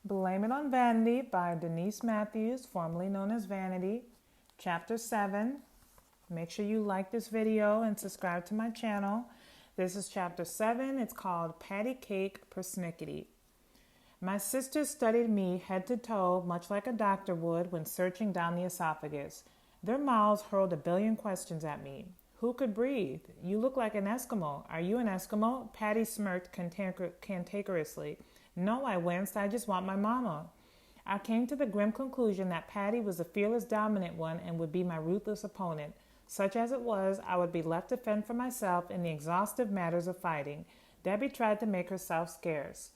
Blame It on Vanity by Denise Matthews, formerly known as Vanity. Chapter 7. Make sure you like this video and subscribe to my channel. This is Chapter 7. It's called Patty Cake Persnickety. My sisters studied me head to toe, much like a doctor would when searching down the esophagus. Their mouths hurled a billion questions at me. Who could breathe? You look like an Eskimo. Are you an Eskimo? Patty smirked cantankerously. No, I winced. I just want my mama. I came to the grim conclusion that Patty was the fearless dominant one and would be my ruthless opponent. Such as it was, I would be left to fend for myself in the exhaustive matters of fighting. Debbie tried to make herself scarce.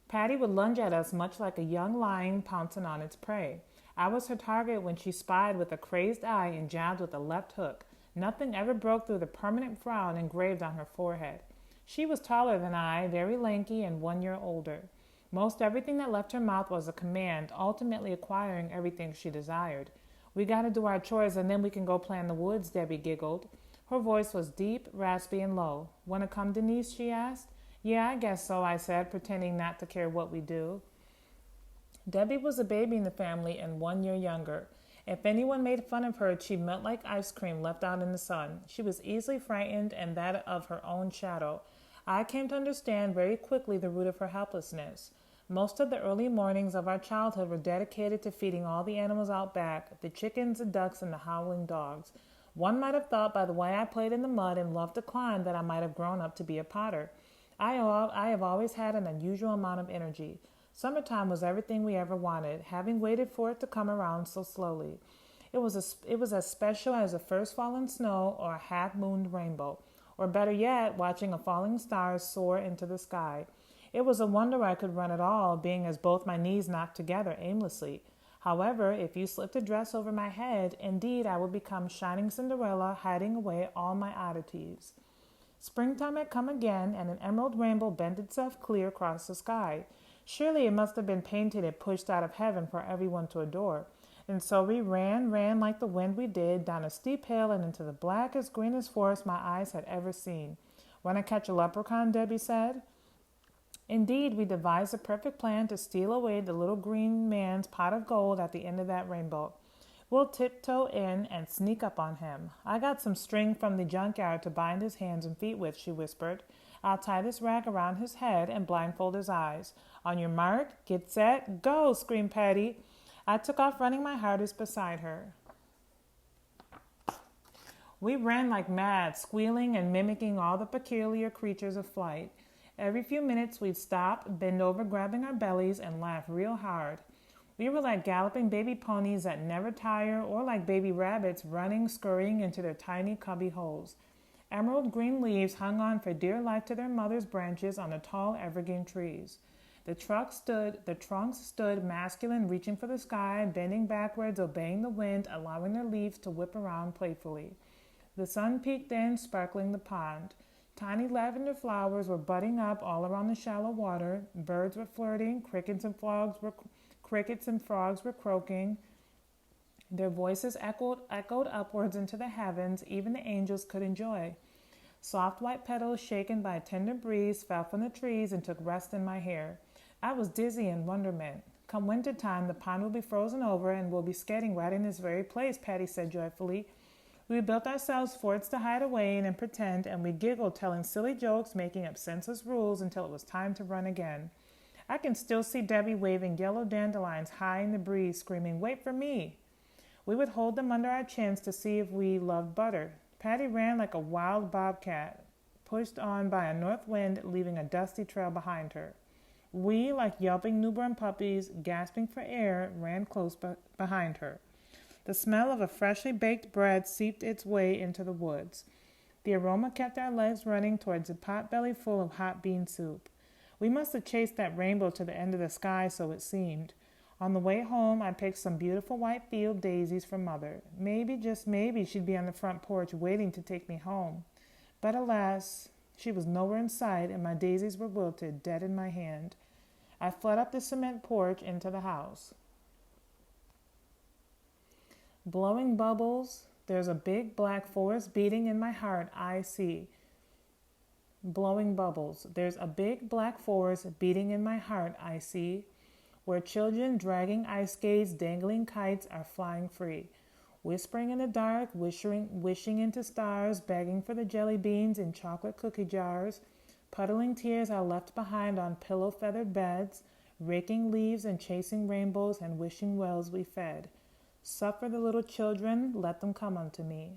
Patty would lunge at us much like a young lion pouncing on its prey. I was her target when she spied with a crazed eye and jabbed with a left hook. Nothing ever broke through the permanent frown engraved on her forehead. She was taller than I, very lanky, and 1 year older. Most everything that left her mouth was a command, ultimately acquiring everything she desired. We gotta do our chores and then we can go play in the woods, Debbie giggled. Her voice was deep, raspy, and low. Wanna come, Denise? She asked. Yeah, I guess so, I said, pretending not to care what we do. Debbie was a baby in the family and 1 year younger. If anyone made fun of her, she'd melt like ice cream left out in the sun. She was easily frightened and that of her own shadow. I came to understand very quickly the root of her helplessness. Most of the early mornings of our childhood were dedicated to feeding all the animals out back, the chickens, the ducks, and the howling dogs. One might have thought by the way I played in the mud and loved to climb that I might have grown up to be a potter. I have always had an unusual amount of energy. Summertime was everything we ever wanted, having waited for it to come around so slowly. It was as special as the first fallen snow or a half-mooned rainbow, or better yet, watching a falling star soar into the sky. It was a wonder I could run at all, being as both my knees knocked together aimlessly. However, if you slipped a dress over my head, indeed I would become shining Cinderella, hiding away all my oddities. Springtime had come again, and an emerald rainbow bent itself clear across the sky. Surely it must have been painted and pushed out of heaven for everyone to adore. And so we ran like the wind we did, down a steep hill and into the blackest, greenest forest my eyes had ever seen. Want to catch a leprechaun, Debbie said. Indeed, we devised a perfect plan to steal away the little green man's pot of gold at the end of that rainbow. We'll tiptoe in and sneak up on him. I got some string from the junkyard to bind his hands and feet with, she whispered. I'll tie this rag around his head and blindfold his eyes. On your mark, get set, go, screamed Patty. I took off running my hardest beside her. We ran like mad, squealing and mimicking all the peculiar creatures of flight. Every few minutes we'd stop, bend over grabbing our bellies, and laugh real hard. We were like galloping baby ponies that never tire, or like baby rabbits running, scurrying into their tiny cubby holes. Emerald green leaves hung on for dear life to their mother's branches on the tall evergreen trees. The trunks stood masculine, reaching for the sky, bending backwards, obeying the wind, allowing their leaves to whip around playfully. The sun peeked in, sparkling the pond. Tiny lavender flowers were budding up all around the shallow water. Birds were flirting. Crickets and frogs were croaking. Their voices echoed upwards into the heavens. Even the angels could enjoy. Soft white petals, shaken by a tender breeze, fell from the trees and took rest in my hair. I was dizzy in wonderment. Come wintertime, the pond will be frozen over and we'll be skating right in this very place, Patty said joyfully. We built ourselves forts to hide away in and pretend, and we giggled, telling silly jokes, making up senseless rules until it was time to run again. I can still see Debbie waving yellow dandelions high in the breeze, screaming, "Wait for me!" We would hold them under our chins to see if we loved butter. Patty ran like a wild bobcat, pushed on by a north wind, leaving a dusty trail behind her. We, like yelping newborn puppies, gasping for air, ran close behind her. The smell of a freshly baked bread seeped its way into the woods. The aroma kept our legs running towards a pot-belly full of hot bean soup. We must have chased that rainbow to the end of the sky, so it seemed. On the way home, I picked some beautiful white field daisies for Mother. Maybe, just maybe, she'd be on the front porch waiting to take me home. But alas, she was nowhere in sight, and my daisies were wilted, dead in my hand. I fled up the cement porch into the house. Blowing bubbles, there's a big black forest beating in my heart, I see. Blowing bubbles, there's a big black forest beating in my heart, I see. where children dragging ice skates, dangling kites are flying free. Whispering in the dark, wishing into stars, begging for the jelly beans in chocolate cookie jars. Puddling tears are left behind on pillow-feathered beds, raking leaves and chasing rainbows and wishing wells we fed. Suffer the little children, let them come unto me.